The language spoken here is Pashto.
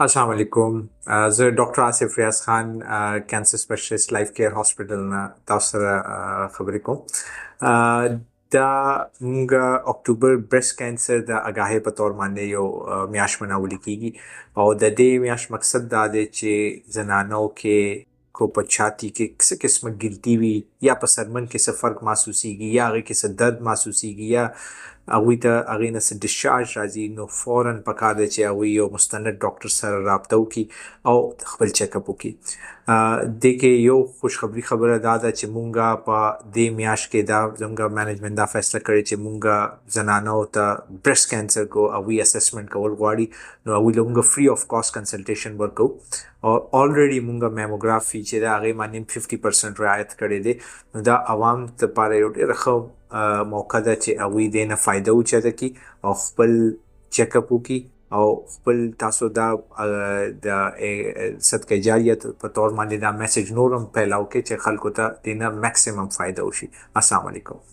السلام علیکم. زه ډاکټر آصف ریاض خان کینسر سپیشلیست لایف کیر هاسپټل نه تاسو سره خبرې کوم. دا موږ اکتوبر بریسټ کینسر د آگاهی په تور باندې یو میاشت مناولې کیږي او د دې میاشت مقصد دا دی چې زنانو کې کو په چھاتی کې څه قسمه ګلټي وي یا په سرمن کې څه فرق محسوسیږي یا هغې کې څه درد محسوسیږي یا هغوی ته هغې نه څه ډسچارج راځي، نو فوراً پکار دی چې هغوی یو مستند ډاکټر سره رابطه وکړي او خپل چیک اپ وکړي. دې کې یو خوشخبري خبره دا ده چې مونږ په دې میاشت کې دا زموږ مینجمنت دا فیصله کړې چې مونږ زنانو ته برېسټ کینسر کو هغوی اسسمنټ کول غواړي، نو هغوی له مونږ فری آف کاسټ کنسلټیشن ورکو او الریډي مونږ میموګرافي چې د هغې باندې 50% رعایت کړی دی. نو دا عوام دپاره یو ډېره ښه موقع ده چې هغوی دې نه فایده اوچته کړي او خپل چیک اپ وکړي او خپل تاسو دا د صدقه جاریه په تور باندې دا میسج نور هم پھیلاو کې چې خلکو ته دې نه میکسیمم فایده وشي. السلام علیکم.